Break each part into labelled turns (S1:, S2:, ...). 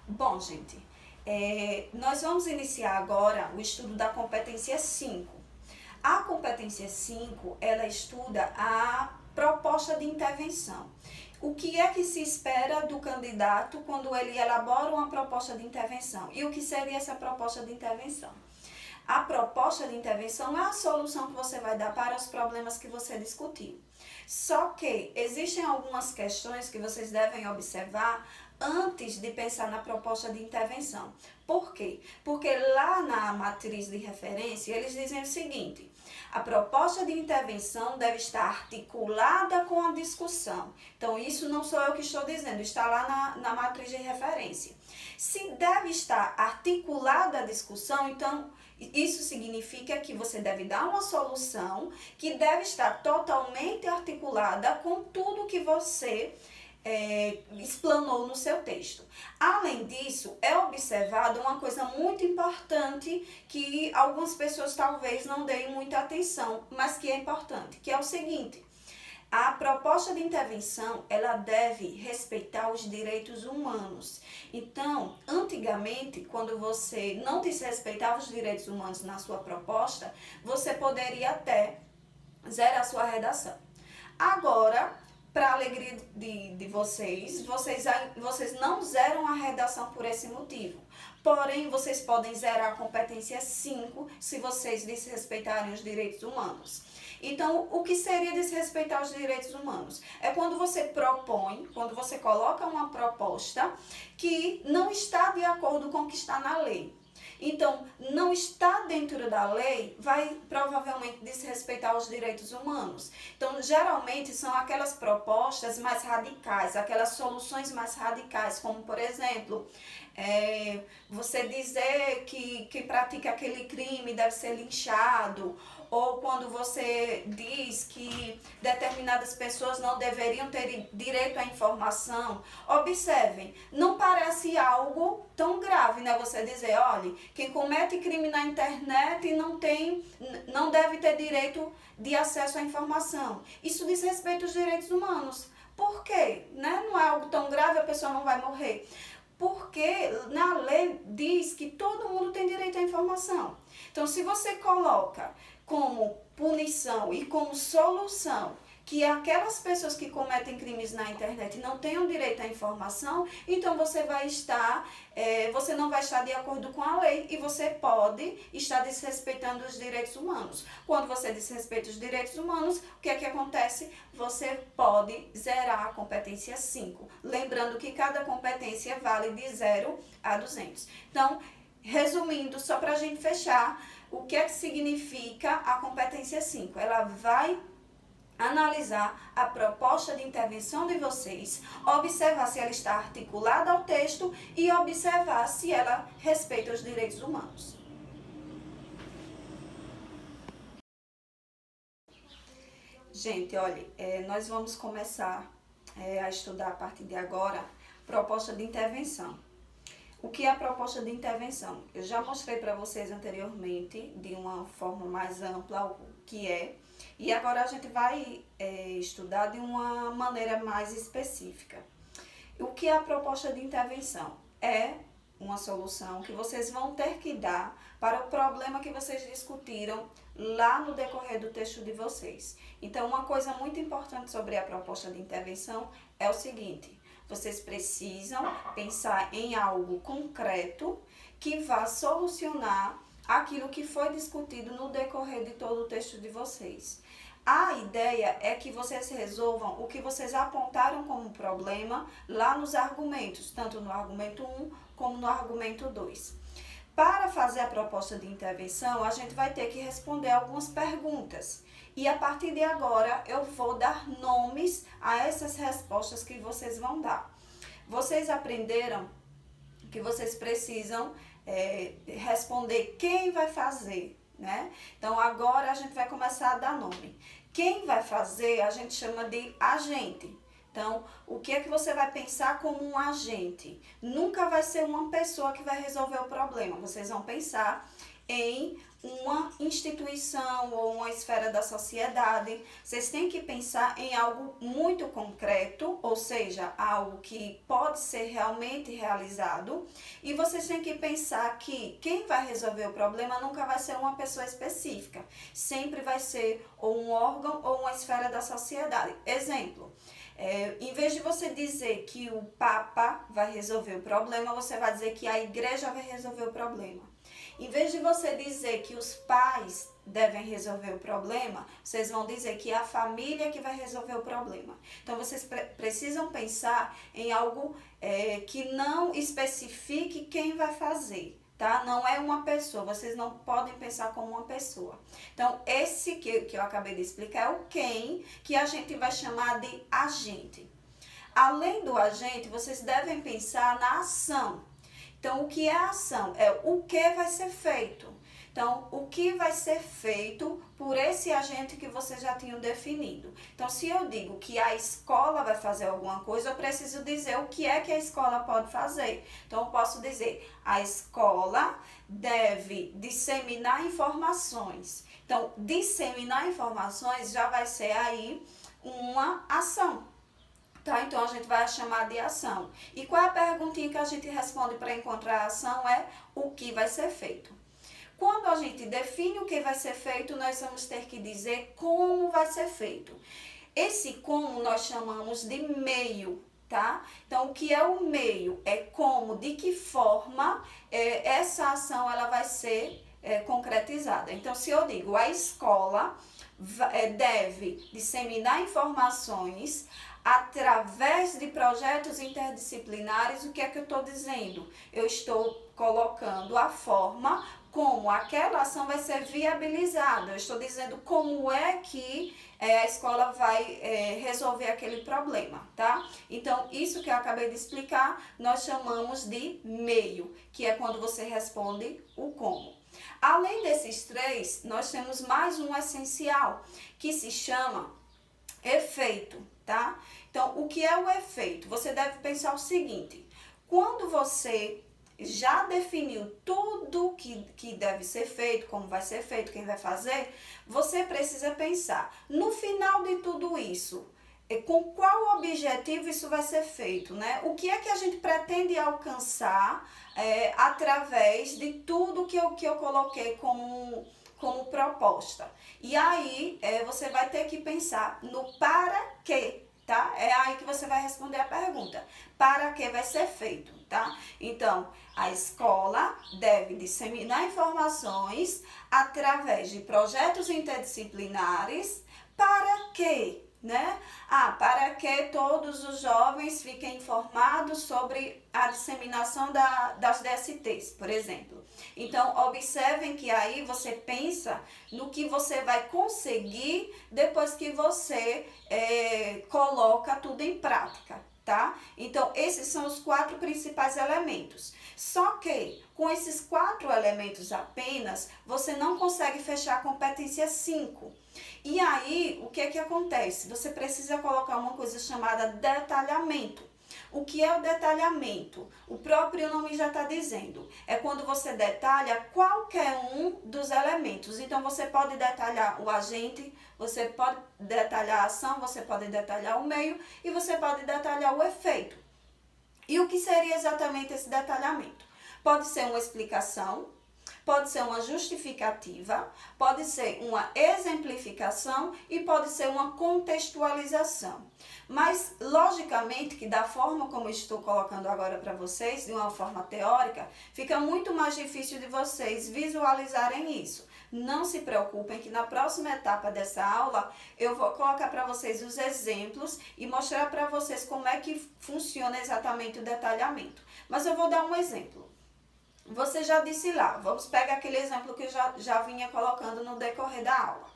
S1: Bom, gente, nós vamos iniciar agora o estudo da competência 5. A competência 5, ela estuda a proposta de intervenção. O que é que se espera do candidato quando ele elabora uma proposta de intervenção? E o que seria essa proposta de intervenção? A proposta de intervenção é a solução que você vai dar para os problemas que você discutiu. Só que existem algumas questões que vocês devem observar antes de pensar na proposta de intervenção. Por quê? Porque lá na matriz de referência, eles dizem o seguinte: a proposta de intervenção deve estar articulada com a discussão. Então, isso não sou eu que estou dizendo, está lá na matriz de referência. Se deve estar articulada a discussão, então isso significa que você deve dar uma solução que deve estar totalmente articulada com tudo que você explanou no seu texto. Além disso, é observado uma coisa muito importante que algumas pessoas talvez não deem muita atenção, mas que é importante, que é o seguinte: a proposta de intervenção, ela deve respeitar os direitos humanos. Então, antigamente, quando você não desrespeitava os direitos humanos na sua proposta, você poderia até zerar a sua redação. Agora, para a alegria de vocês não zeram a redação por esse motivo. Porém, vocês podem zerar a competência 5 se vocês desrespeitarem os direitos humanos. Então, o que seria desrespeitar os direitos humanos? É quando você propõe, quando você coloca uma proposta que não está de acordo com o que está na lei. Então, não está dentro da lei, vai provavelmente desrespeitar os direitos humanos. Então, geralmente são aquelas propostas mais radicais, aquelas soluções mais radicais, como, por exemplo, você dizer que quem pratica aquele crime deve ser linchado, ou quando você diz que determinadas pessoas não deveriam ter direito à informação. Observem, não parece algo tão grave, né? Você dizer, olha, quem comete crime na internet não deve ter direito de acesso à informação. Isso diz respeito aos direitos humanos. Por quê? Né? Não é algo tão grave, a pessoa não vai morrer. Porque na lei diz que todo mundo tem direito à informação. Então, se você coloca como punição e como solução que aquelas pessoas que cometem crimes na internet não tenham direito à informação, então você não vai estar de acordo com a lei e você pode estar desrespeitando os direitos humanos. Quando você desrespeita os direitos humanos, o que é que acontece? Você pode zerar a competência 5. Lembrando que cada competência vale de 0 a 200. Então, resumindo, só para a gente fechar, o que é que significa a competência 5? Ela vai analisar a proposta de intervenção de vocês, observar se ela está articulada ao texto e observar se ela respeita os direitos humanos. Gente, olha, nós vamos começar a estudar a partir de agora proposta de intervenção. O que é a proposta de intervenção? Eu já mostrei para vocês anteriormente, de uma forma mais ampla, o que é. E agora a gente vai estudar de uma maneira mais específica. O que é a proposta de intervenção? É uma solução que vocês vão ter que dar para o problema que vocês discutiram lá no decorrer do texto de vocês. Então, uma coisa muito importante sobre a proposta de intervenção é o seguinte: vocês precisam pensar em algo concreto que vá solucionar aquilo que foi discutido no decorrer de todo o texto de vocês. A ideia é que vocês resolvam o que vocês apontaram como problema lá nos argumentos, tanto no argumento 1 como no argumento 2. Para fazer a proposta de intervenção, a gente vai ter que responder algumas perguntas. E a partir de agora, eu vou dar nomes a essas respostas que vocês vão dar. Vocês aprenderam que vocês precisam responder quem vai fazer, né? Então, agora a gente vai começar a dar nome. Quem vai fazer, a gente chama de agente. Então, o que é que você vai pensar como um agente? Nunca vai ser uma pessoa que vai resolver o problema. Vocês vão pensar em uma instituição ou uma esfera da sociedade. Vocês têm que pensar em algo muito concreto, ou seja, algo que pode ser realmente realizado. E vocês têm que pensar que quem vai resolver o problema nunca vai ser uma pessoa específica. Sempre vai ser ou um órgão ou uma esfera da sociedade. Exemplo. Em vez de você dizer que o Papa vai resolver o problema, você vai dizer que a igreja vai resolver o problema. Em vez de você dizer que os pais devem resolver o problema, vocês vão dizer que é a família que vai resolver o problema. Então, vocês precisam pensar em algo que não especifique quem vai fazer. Tá? Não é uma pessoa, vocês não podem pensar como uma pessoa. Então, esse que eu acabei de explicar é o quem, que a gente vai chamar de agente. Além do agente, vocês devem pensar na ação. Então, o que é a ação? É o que vai ser feito. Então, o que vai ser feito por esse agente que vocês já tinham definido. Então, se eu digo que a escola vai fazer alguma coisa, eu preciso dizer o que é que a escola pode fazer. Então, eu posso dizer, a escola deve disseminar informações. Então, disseminar informações já vai ser aí uma ação. Tá? Então, a gente vai chamar de ação. E qual é a perguntinha que a gente responde para encontrar a ação? É o que vai ser feito. Quando a gente define o que vai ser feito, nós vamos ter que dizer como vai ser feito. Esse como nós chamamos de meio, tá? Então, o que é o meio? É como, de que forma essa ação ela vai ser concretizada. Então, se eu digo a escola deve disseminar informações através de projetos interdisciplinares, o que é que eu estou dizendo? Eu estou colocando a forma como aquela ação vai ser viabilizada. Eu estou dizendo como é que a escola vai resolver aquele problema, tá? Então, isso que eu acabei de explicar, nós chamamos de meio, que é quando você responde o como. Além desses três, nós temos mais um essencial, que se chama efeito, tá? Então, o que é o efeito? Você deve pensar o seguinte, quando você já definiu tudo que deve ser feito, como vai ser feito, quem vai fazer, você precisa pensar, no final de tudo isso, com qual objetivo isso vai ser feito, né? O que é que a gente pretende alcançar através de tudo que eu coloquei como proposta. E aí, você vai ter que pensar no para quê, tá? É aí que você vai responder a pergunta. Para que vai ser feito, tá? Então, a escola deve disseminar informações através de projetos interdisciplinares para quê? Né? Para que todos os jovens fiquem informados sobre a disseminação das DSTs, por exemplo. Então, observem que aí você pensa no que você vai conseguir depois que você coloca tudo em prática, tá? Então, esses são os 4 principais elementos. Só que, com esses 4 elementos apenas, você não consegue fechar a competência 5. E aí, o que é que acontece? Você precisa colocar uma coisa chamada detalhamento. O que é o detalhamento? O próprio nome já está dizendo. É quando você detalha qualquer um dos elementos. Então, você pode detalhar o agente, você pode detalhar a ação, você pode detalhar o meio e você pode detalhar o efeito. E o que seria exatamente esse detalhamento? Pode ser uma explicação, pode ser uma justificativa, pode ser uma exemplificação e pode ser uma contextualização. Mas, logicamente, que da forma como eu estou colocando agora para vocês, de uma forma teórica, fica muito mais difícil de vocês visualizarem isso. Não se preocupem que na próxima etapa dessa aula eu vou colocar para vocês os exemplos e mostrar para vocês como é que funciona exatamente o detalhamento. Mas eu vou dar um exemplo. Você já disse lá, vamos pegar aquele exemplo que eu já vinha colocando no decorrer da aula.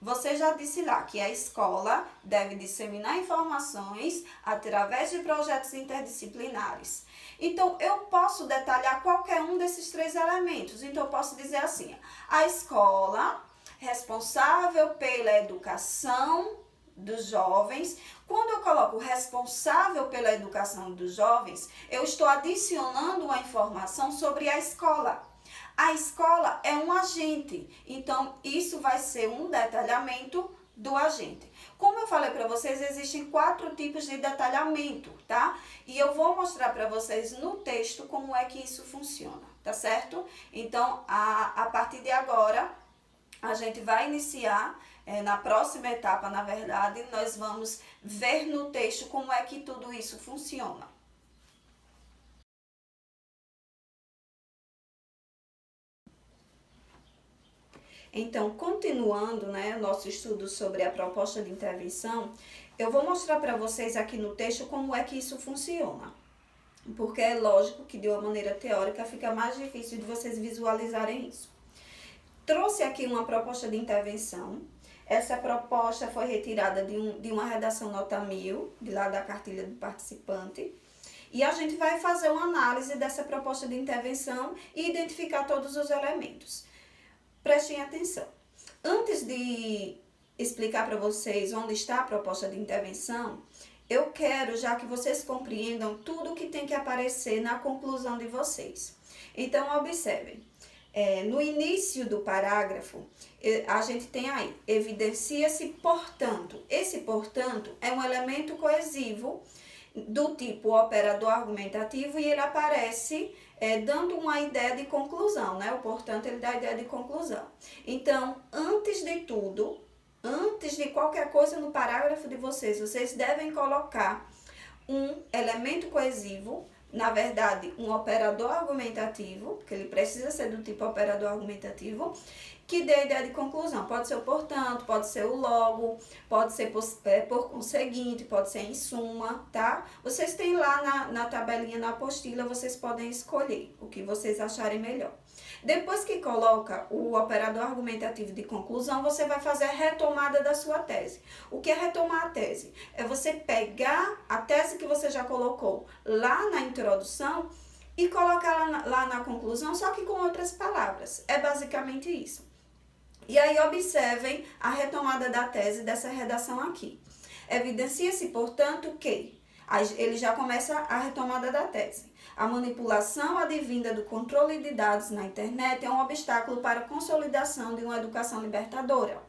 S1: Você já disse lá que a escola deve disseminar informações através de projetos interdisciplinares. Então, eu posso detalhar qualquer um desses 3 elementos. Então, eu posso dizer assim, a escola responsável pela educação dos jovens. Quando eu coloco responsável pela educação dos jovens, eu estou adicionando uma informação sobre a escola. A escola é um agente, então isso vai ser um detalhamento do agente. Como eu falei para vocês, existem 4 tipos de detalhamento, tá? E eu vou mostrar para vocês no texto como é que isso funciona, tá certo? Então, a partir de agora, a gente vai iniciar, na próxima etapa, na verdade, nós vamos ver no texto como é que tudo isso funciona. Então, continuando, né, nosso estudo sobre a proposta de intervenção, eu vou mostrar para vocês aqui no texto como é que isso funciona. Porque é lógico que de uma maneira teórica fica mais difícil de vocês visualizarem isso. Trouxe aqui uma proposta de intervenção. Essa proposta foi retirada de uma redação nota 1000, de lá da cartilha do participante. E a gente vai fazer uma análise dessa proposta de intervenção e identificar todos os elementos. Prestem atenção. Antes de explicar para vocês onde está a proposta de intervenção, eu quero já que vocês compreendam tudo o que tem que aparecer na conclusão de vocês. Então, observem. No início do parágrafo, a gente tem aí, evidencia-se, portanto. Esse, portanto, é um elemento coesivo do tipo operador argumentativo e ele aparece dando uma ideia de conclusão, né? O portanto, ele dá a ideia de conclusão. Então, antes de tudo, antes de qualquer coisa no parágrafo de vocês devem colocar um elemento coesivo, na verdade, um operador argumentativo, porque ele precisa ser do tipo operador argumentativo, que dê a ideia de conclusão. Pode ser o portanto, pode ser o logo, pode ser por conseguinte, pode ser em suma, tá? Vocês têm lá na tabelinha, na apostila, vocês podem escolher o que vocês acharem melhor. Depois que coloca o operador argumentativo de conclusão, você vai fazer a retomada da sua tese. O que é retomar a tese? É você pegar a tese que você já colocou lá na introdução e colocar lá na conclusão, só que com outras palavras. É basicamente isso. E aí, observem a retomada da tese dessa redação aqui. Evidencia-se, portanto, que ele já começa a retomada da tese. A manipulação advinda do controle de dados na internet é um obstáculo para a consolidação de uma educação libertadora.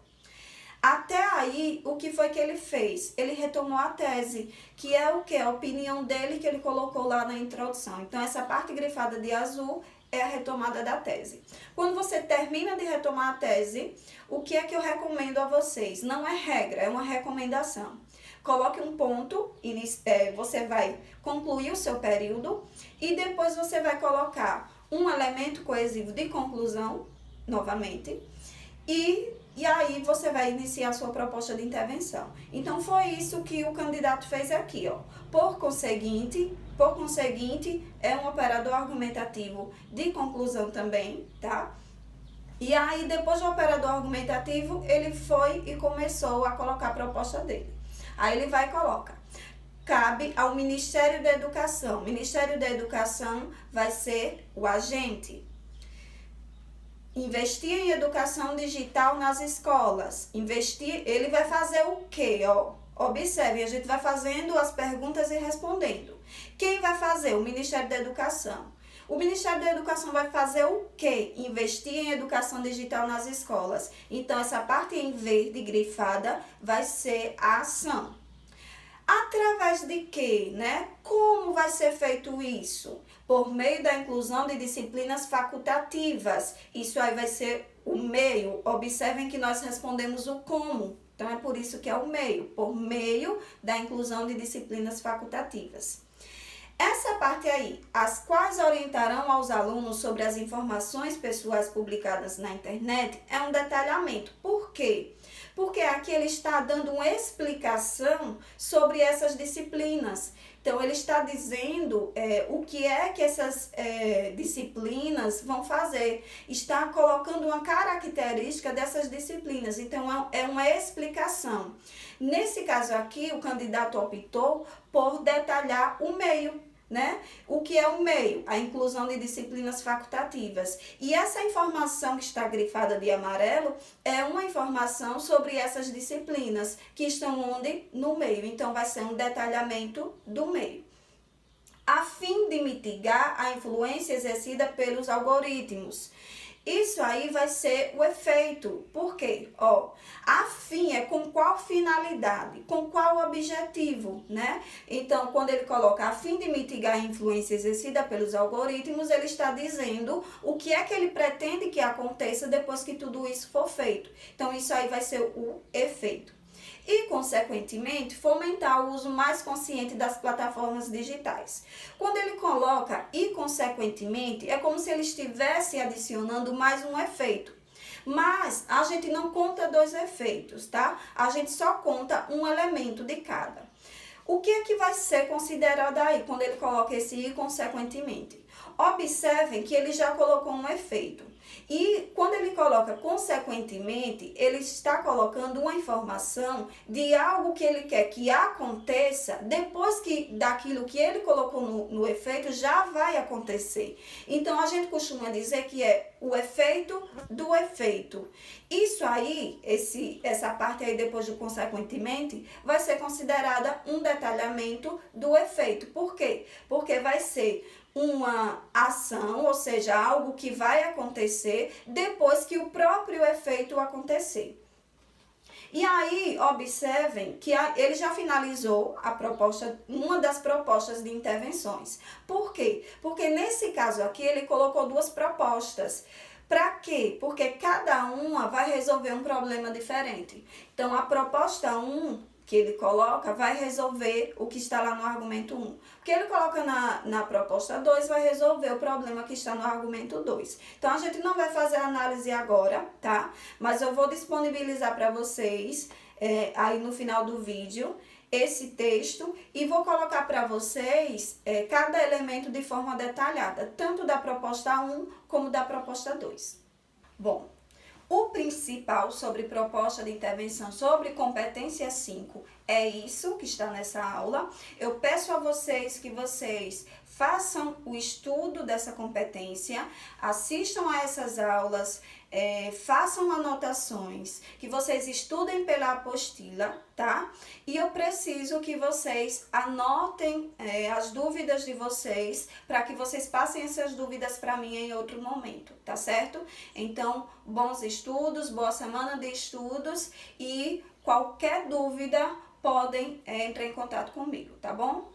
S1: Até aí, o que foi que ele fez? Ele retomou a tese, que é o quê? A opinião dele que ele colocou lá na introdução. Então, essa parte grifada de azul é a retomada da tese. Quando você termina de retomar a tese, o que é que eu recomendo a vocês? Não é regra, é uma recomendação. Coloque um ponto, você vai concluir o seu período e depois você vai colocar um elemento coesivo de conclusão, novamente, e aí você vai iniciar a sua proposta de intervenção. Então, foi isso que o candidato fez aqui, ó. Por conseguinte, é um operador argumentativo de conclusão também, tá? E aí, depois do operador argumentativo, ele foi e começou a colocar a proposta dele. Aí ele vai e coloca: cabe ao Ministério da Educação. O Ministério da Educação vai ser o agente. Investir em educação digital nas escolas. Ele vai fazer o quê? Observe, a gente vai fazendo as perguntas e respondendo. Quem vai fazer? O Ministério da Educação. O Ministério da Educação vai fazer o quê? Investir em educação digital nas escolas. Então, essa parte em verde grifada vai ser a ação. Através de quê, né? Como vai ser feito isso? Por meio da inclusão de disciplinas facultativas. Isso aí vai ser o meio. Observem que nós respondemos o como. Então, é por isso que é o meio. Por meio da inclusão de disciplinas facultativas. Essa parte aí, as quais orientarão aos alunos sobre as informações pessoais publicadas na internet, é um detalhamento. Por quê? Porque aqui ele está dando uma explicação sobre essas disciplinas. Então, ele está dizendo o que é que essas disciplinas vão fazer. Está colocando uma característica dessas disciplinas. Então, é uma explicação. Nesse caso aqui, o candidato optou por detalhar o meio. Né? O que é o meio? A inclusão de disciplinas facultativas. E essa informação que está grifada de amarelo é uma informação sobre essas disciplinas que estão onde? No meio. Então, vai ser um detalhamento do meio. A fim fim de mitigar a influência exercida pelos algoritmos. Isso aí vai ser o efeito. Por quê? A fim é com qual finalidade, com qual objetivo, né? Então, quando ele coloca a fim de mitigar a influência exercida pelos algoritmos, ele está dizendo o que é que ele pretende que aconteça depois que tudo isso for feito. Então, isso aí vai ser o efeito. E, consequentemente, fomentar o uso mais consciente das plataformas digitais. Quando ele coloca e, consequentemente, é como se ele estivesse adicionando mais um efeito. Mas a gente não conta dois efeitos, tá? A gente só conta um elemento de cada. O que é que vai ser considerado aí quando ele coloca esse e, consequentemente? Observem que ele já colocou um efeito. E quando ele coloca consequentemente, ele está colocando uma informação de algo que ele quer que aconteça depois que daquilo que ele colocou no efeito já vai acontecer. Então a gente costuma dizer que é o efeito do efeito. Isso aí, essa parte aí depois do consequentemente, vai ser considerada um detalhamento do efeito. Por quê? Porque vai ser uma ação, ou seja, algo que vai acontecer depois que o próprio efeito acontecer. E aí, observem que ele já finalizou a proposta, uma das propostas de intervenções. Por quê? Porque nesse caso aqui ele colocou duas propostas. Para quê? Porque cada uma vai resolver um problema diferente. Então, a proposta 1 que ele coloca vai resolver o que está lá no argumento 1. O que ele coloca na proposta 2 vai resolver o problema que está no argumento 2. Então, a gente não vai fazer a análise agora, tá? Mas eu vou disponibilizar para vocês, aí no final do vídeo, esse texto e vou colocar para vocês cada elemento de forma detalhada, tanto da proposta 1 como da proposta 2. Bom, o principal sobre proposta de intervenção sobre competência 5 é isso que está nessa aula. Eu peço a vocês que vocês façam o estudo dessa competência, assistam a essas aulas, façam anotações, que vocês estudem pela apostila, tá? E eu preciso que vocês anotem as dúvidas de vocês, para que vocês passem essas dúvidas para mim em outro momento, tá certo? Então, bons estudos, boa semana de estudos e qualquer dúvida podem entrar em contato comigo, tá bom?